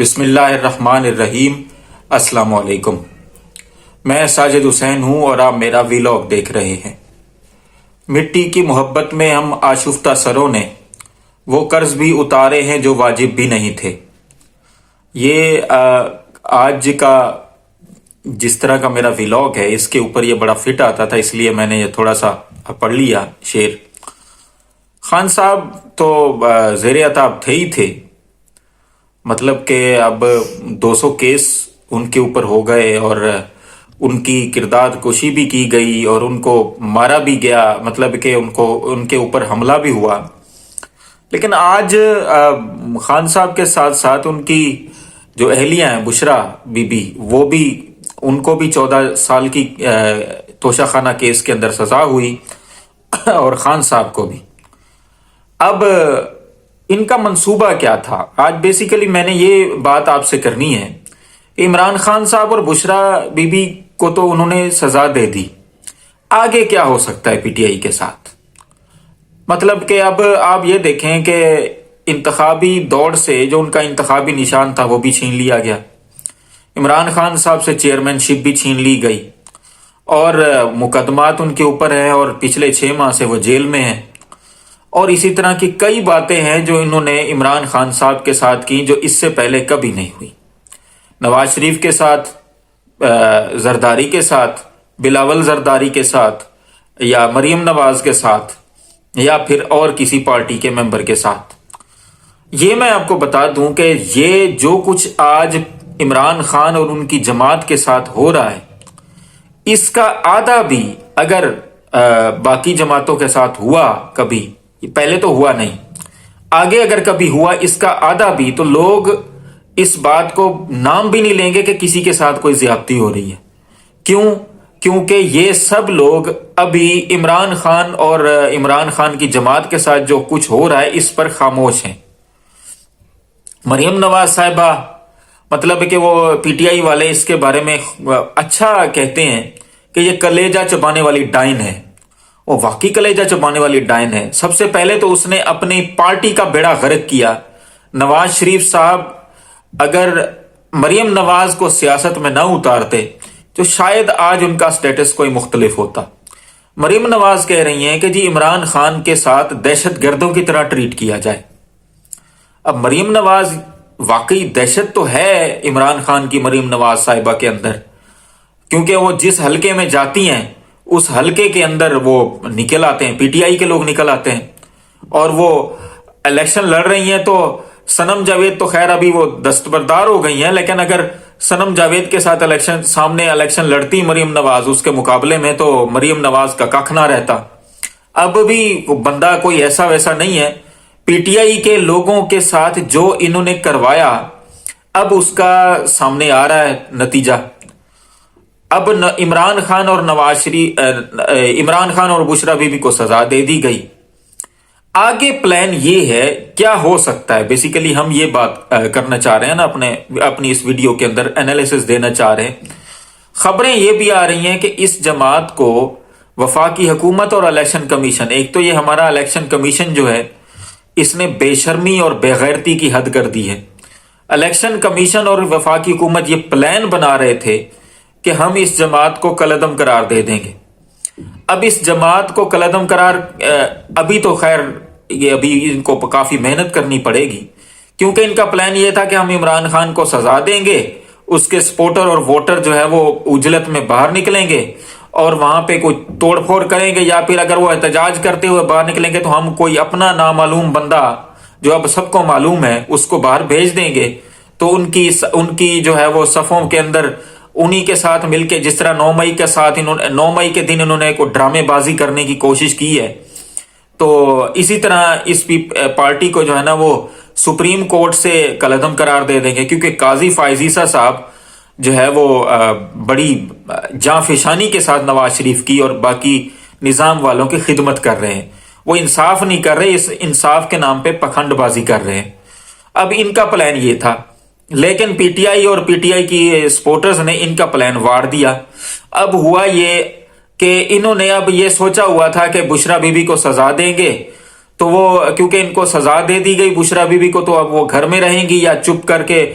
بسم اللہ الرحمن الرحیم۔ السلام علیکم، میں ساجد حسین ہوں اور آپ میرا ویلاگ دیکھ رہے ہیں۔ مٹی کی محبت میں ہم آشفتہ سروں نے وہ قرض بھی اتارے ہیں جو واجب بھی نہیں تھے۔ یہ آج کا جس طرح کا میرا ویلاگ ہے اس کے اوپر یہ بڑا فٹ آتا تھا، اس لیے میں نے یہ تھوڑا سا پڑھ لیا شعر۔ خان صاحب تو زیر عتاب تھے ہی تھے، مطلب کہ اب 200 کیس ان کے اوپر ہو گئے اور ان کی کردار کشی بھی کی گئی اور ان کو مارا بھی گیا، مطلب کہ ان کے اوپر حملہ بھی ہوا۔ لیکن آج خان صاحب کے ساتھ ساتھ ان کی جو اہلیہ ہیں بشرا بی بی، وہ بھی ان کو بھی 14 سال کی توشہ خانہ کیس کے اندر سزا ہوئی اور خان صاحب کو بھی۔ اب ان کا منصوبہ کیا تھا؟ آج بیسیکلی میں نے یہ بات آپ سے کرنی ہے۔ عمران خان صاحب اور بشرا بی بی کو تو انہوں نے سزا دے دی، آگے کیا ہو سکتا ہے پی ٹی آئی کے ساتھ؟ مطلب کہ اب آپ یہ دیکھیں کہ انتخابی دوڑ سے جو ان کا انتخابی نشان تھا وہ بھی چھین لیا گیا، عمران خان صاحب سے چیئرمین شپ بھی چھین لی گئی اور مقدمات ان کے اوپر ہیں اور پچھلے 6 ماہ سے وہ جیل میں ہیں، اور اسی طرح کی کئی باتیں ہیں جو انہوں نے عمران خان صاحب کے ساتھ کی جو اس سے پہلے کبھی نہیں ہوئی۔ نواز شریف کے ساتھ، زرداری کے ساتھ، بلاول زرداری کے ساتھ، یا مریم نواز کے ساتھ، یا پھر اور کسی پارٹی کے ممبر کے ساتھ۔ یہ میں آپ کو بتا دوں کہ یہ جو کچھ آج عمران خان اور ان کی جماعت کے ساتھ ہو رہا ہے، اس کا آدھا بھی اگر باقی جماعتوں کے ساتھ ہوا کبھی، پہلے تو ہوا نہیں، آگے اگر کبھی ہوا اس کا آدھا بھی، تو لوگ اس بات کو نام بھی نہیں لیں گے کہ کسی کے ساتھ کوئی زیادتی ہو رہی ہے۔ کیوں؟ کیونکہ یہ سب لوگ ابھی عمران خان اور عمران خان کی جماعت کے ساتھ جو کچھ ہو رہا ہے اس پر خاموش ہیں۔ مریم نواز صاحبہ، مطلب کہ وہ پی ٹی آئی والے اس کے بارے میں اچھا کہتے ہیں کہ یہ کلیجہ چبانے والی ڈائن ہے۔ وہ واقعی کلیجہ چبانے والی ڈائن ہے۔ سب سے پہلے تو اس نے اپنی پارٹی کا بیڑا غرق کیا۔ نواز شریف صاحب اگر مریم نواز کو سیاست میں نہ اتارتے تو شاید آج ان کا سٹیٹس کوئی مختلف ہوتا۔ مریم نواز کہہ رہی ہیں کہ جی عمران خان کے ساتھ دہشت گردوں کی طرح ٹریٹ کیا جائے۔ اب مریم نواز واقعی دہشت تو ہے عمران خان کی مریم نواز صاحبہ کے اندر، کیونکہ وہ جس حلقے میں جاتی ہیں اس حلقے کے اندر وہ نکل آتے ہیں، پی ٹی آئی کے لوگ نکل آتے ہیں، اور وہ الیکشن لڑ رہی ہیں تو صنم جاوید تو خیر ابھی وہ دستبردار ہو گئی ہیں، لیکن اگر صنم جاوید کے ساتھ سامنے الیکشن لڑتی مریم نواز اس کے مقابلے میں، تو مریم نواز کا ککھ نہ رہتا۔ اب بھی بندہ کوئی ایسا ویسا نہیں ہے۔ پی ٹی آئی کے لوگوں کے ساتھ جو انہوں نے کروایا اب اس کا سامنے آ رہا ہے نتیجہ۔ اب عمران خان اور بشرا بی بی کو سزا دے دی گئی۔ آگے پلان یہ ہے، کیا ہو سکتا ہے؟ بیسیکلی ہم یہ بات کرنا چاہ رہے ہیں نا، اپنی اس ویڈیو کے اندر انالیسس دینا چاہ رہے ہیں۔ خبریں یہ بھی آ رہی ہیں کہ اس جماعت کو وفاقی حکومت اور الیکشن کمیشن، ایک تو یہ ہمارا الیکشن کمیشن جو ہے اس نے بے شرمی اور بے غیرتی کی حد کر دی ہے۔ الیکشن کمیشن اور وفاقی حکومت یہ پلان بنا رہے تھے کہ ہم اس جماعت کو کالعدم قرار دے دیں گے۔ اب اس جماعت کو کالعدم قرار، ابھی تو خیر یہ ابھی ان کو کافی محنت کرنی پڑے گی، کیونکہ ان کا پلان یہ تھا کہ ہم عمران خان کو سزا دیں گے، اس کے سپورٹر اور ووٹر جو ہے وہ اجلت میں باہر نکلیں گے اور وہاں پہ کوئی توڑ پھوڑ کریں گے، یا پھر اگر وہ احتجاج کرتے ہوئے باہر نکلیں گے تو ہم کوئی اپنا نامعلوم بندہ جو اب سب کو معلوم ہے اس کو باہر بھیج دیں گے۔ تو ان کی جو ہے وہ صفوں کے اندر انہی کے ساتھ مل کے، جس طرح 9 مئی کے دن انہوں نے کوئی ڈرامے بازی کرنے کی کوشش کی ہے، تو اسی طرح اس پارٹی کو جو ہے نا وہ سپریم کورٹ سے کالعدم قرار دے دیں گے، کیونکہ قاضی فائزیسا صاحب جو ہے وہ بڑی جاں فشانی کے ساتھ نواز شریف کی اور باقی نظام والوں کی خدمت کر رہے ہیں۔ وہ انصاف نہیں کر رہے، اس انصاف کے نام پہ پکھنڈ بازی کر رہے ہیں۔ اب ان کا پلان یہ تھا، لیکن پی ٹی آئی اور پی ٹی آئی کی سپورٹرز نے ان کا پلان واڑ دیا۔ اب ہوا یہ کہ انہوں نے اب یہ سوچا ہوا تھا کہ بشرا بی بی کو سزا دیں گے، تو وہ کیونکہ ان کو سزا دے دی گئی بشرا بی بی کو، تو اب وہ گھر میں رہیں گی یا چپ کر کے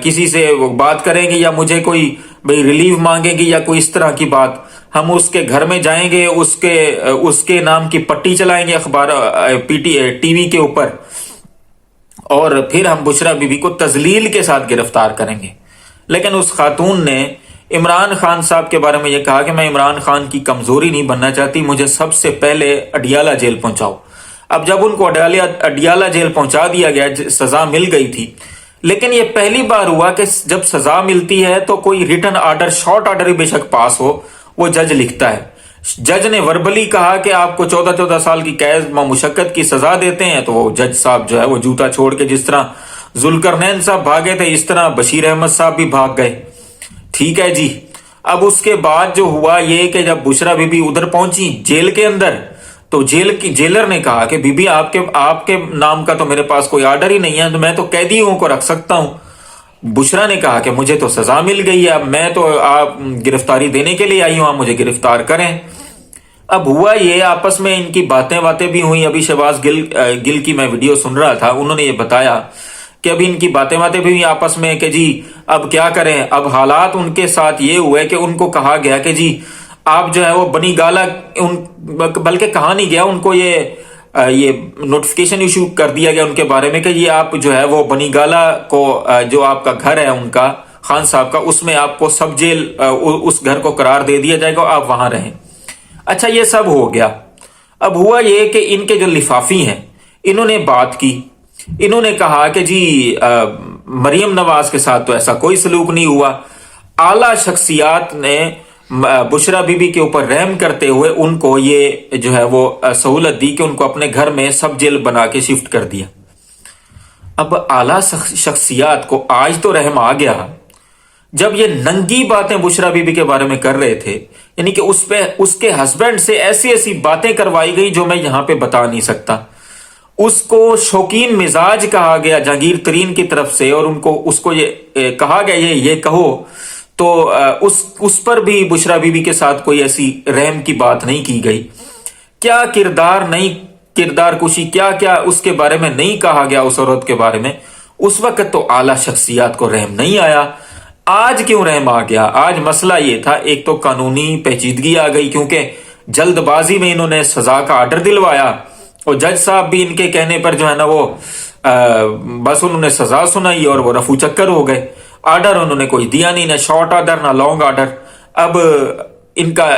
کسی سے بات کریں گے یا مجھے کوئی بھائی ریلیف مانگیں گے یا کوئی اس طرح کی بات، ہم اس کے گھر میں جائیں گے، اس کے نام کی پٹی چلائیں گے اخبار ٹی وی کے اوپر، اور پھر ہم بشرا بی بی کو تذلیل کے ساتھ گرفتار کریں گے۔ لیکن اس خاتون نے عمران خان صاحب کے بارے میں یہ کہا کہ میں عمران خان کی کمزوری نہیں بننا چاہتی، مجھے سب سے پہلے اڈیالہ جیل پہنچاؤ۔ اب جب ان کو اڈیالہ جیل پہنچا دیا گیا، سزا مل گئی تھی، لیکن یہ پہلی بار ہوا کہ جب سزا ملتی ہے تو کوئی ریٹن آرڈر، شارٹ آرڈر ہی بے شک پاس ہو، وہ جج لکھتا ہے۔ جج نے وربلی کہا کہ آپ کو 14 سال کی قید مشقت کی سزا دیتے ہیں، تو وہ جج صاحب جو ہے وہ جوتا چھوڑ کے، جس طرح ذوالقرنین صاحب بھاگے تھے اس طرح بشیر احمد صاحب بھی بھاگ گئے۔ ٹھیک ہے جی۔ اب اس کے بعد جو ہوا یہ کہ جب بشرا بی بی ادھر پہنچی جیل کے اندر، تو جیلر نے کہا کہ بی بی آپ کے نام کا تو میرے پاس کوئی آرڈر ہی نہیں ہے، تو میں تو قیدیوں کو رکھ سکتا ہوں۔ بشرا نے کہا کہ مجھے تو سزا مل گئی ہے، اب میں تو آپ گرفتاری دینے کے لیے آئی ہوں، آپ مجھے گرفتار کریں۔ اب ہوا یہ آپس میں ان کی باتیں بھی ہوئی۔ ابھی شہباز گل کی میں ویڈیو سن رہا تھا، انہوں نے یہ بتایا کہ ابھی ان کی باتیں بھی ہوئی آپس میں کہ جی اب کیا کریں۔ اب حالات ان کے ساتھ یہ ہوئے کہ ان کو کہا گیا کہ جی آپ جو ہے وہ بنی گالہ، بلکہ کہا نہیں گیا، ان کو یہ نوٹیفیکیشن ایشو کر دیا گیا ان کے بارے میں کہ یہ آپ جو ہے وہ بنی گالہ کو، جو آپ کا گھر ہے ان کا، خان صاحب کا، اس میں آپ کو سب جیل، اس گھر کو قرار دے دیا جائے گا، آپ وہاں رہیں۔ اچھا یہ سب ہو گیا۔ اب ہوا یہ کہ ان کے جو لفافی ہیں انہوں نے بات کی، انہوں نے کہا کہ جی مریم نواز کے ساتھ تو ایسا کوئی سلوک نہیں ہوا۔ اعلیٰ شخصیات نے بشرا بی بی کے اوپر رحم کرتے ہوئے ان کو یہ جو ہے وہ سہولت دی کہ ان کو اپنے گھر میں سب جیل بنا کے شفٹ کر دیا۔ اب اعلیٰ شخصیات کو آج تو رحم آ گیا جب یہ ننگی باتیں بشرا بی بی کے بارے میں کر رہے تھے، یعنی کہ اس کے ہسبینڈ سے ایسی باتیں کروائی گئی جو میں یہاں پہ بتا نہیں سکتا۔ اس کو شوقین مزاج کہا گیا جہانگیر ترین کی طرف سے، اور اس کو یہ کہا گیا یہ کہو، تو اس پر بھی بشرا بی بی کے ساتھ کوئی ایسی رحم کی بات نہیں کی گئی۔ کیا کردار کشی کیا اس کے بارے میں نہیں کہا گیا اس عورت کے بارے میں۔ اس وقت تو اعلیٰ شخصیات کو رحم نہیں آیا، آج کیوں رحم آ گیا؟ آج مسئلہ یہ تھا، ایک تو قانونی پیچیدگی آ گئی کیونکہ جلد بازی میں انہوں نے سزا کا آرڈر دلوایا، اور جج صاحب بھی ان کے کہنے پر جو ہے نا وہ بس انہوں نے سزا سنائی اور وہ رفو چکر ہو گئے۔ آرڈر انہوں نے کوئی دیا نہیں، نہ شارٹ آرڈر نہ لانگ آرڈر۔ اب ان کا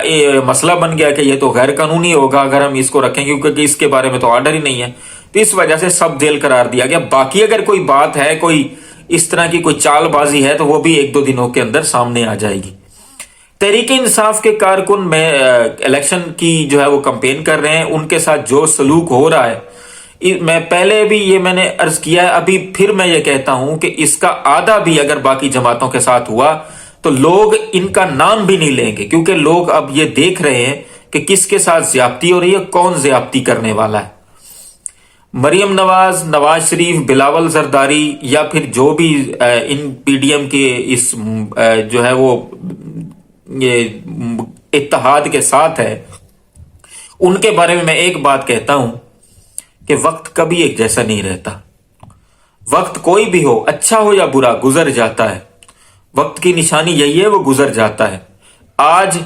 مسئلہ بن گیا کہ یہ تو غیر قانونی ہوگا اگر ہم اس کو رکھیں، کیونکہ اس کے بارے میں تو آرڈر ہی نہیں ہے، تو اس وجہ سے سب جیل قرار دیا گیا۔ باقی اگر کوئی بات ہے، کوئی اس طرح کی کوئی چال بازی ہے، تو وہ بھی 1-2 دنوں کے اندر سامنے آ جائے گی۔ تحریک انصاف کے کارکن میں الیکشن کی جو ہے وہ کمپین کر رہے ہیں، ان کے ساتھ جو سلوک ہو رہا ہے، میں پہلے بھی یہ میں نے عرض کیا ہے، ابھی پھر میں یہ کہتا ہوں کہ اس کا آدھا بھی اگر باقی جماعتوں کے ساتھ ہوا تو لوگ ان کا نام بھی نہیں لیں گے، کیونکہ لوگ اب یہ دیکھ رہے ہیں کہ کس کے ساتھ زیادتی ہو رہی ہے، کون زیادتی کرنے والا ہے۔ مریم نواز، نواز شریف، بلاول زرداری، یا پھر جو بھی ان پی ڈی ایم کے اس جو ہے وہ یہ اتحاد کے ساتھ ہے، ان کے بارے میں ایک بات کہتا ہوں کہ وقت کبھی ایک جیسا نہیں رہتا۔ وقت کوئی بھی ہو، اچھا ہو یا برا، گزر جاتا ہے۔ وقت کی نشانی یہی ہے، وہ گزر جاتا ہے۔ آج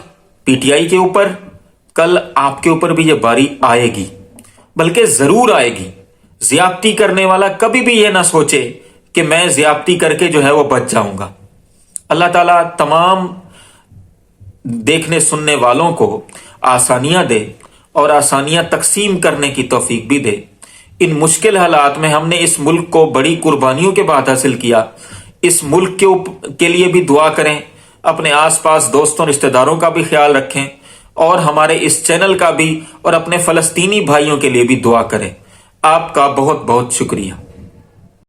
پی ٹی آئی کے اوپر، کل آپ کے اوپر بھی یہ باری آئے گی، بلکہ ضرور آئے گی۔ زیادتی کرنے والا کبھی بھی یہ نہ سوچے کہ میں زیادتی کر کے جو ہے وہ بچ جاؤں گا۔ اللہ تعالیٰ تمام دیکھنے سننے والوں کو آسانیاں دے اور آسانیاں تقسیم کرنے کی توفیق بھی دے۔ ان مشکل حالات میں ہم نے اس ملک کو بڑی قربانیوں کے بعد حاصل کیا۔ اس ملک کے لیے بھی دعا کریں، اپنے آس پاس دوستوں رشتہ داروں کا بھی خیال رکھیں، اور ہمارے اس چینل کا بھی، اور اپنے فلسطینی بھائیوں کے لیے بھی دعا کریں۔ آپ کا بہت بہت شکریہ۔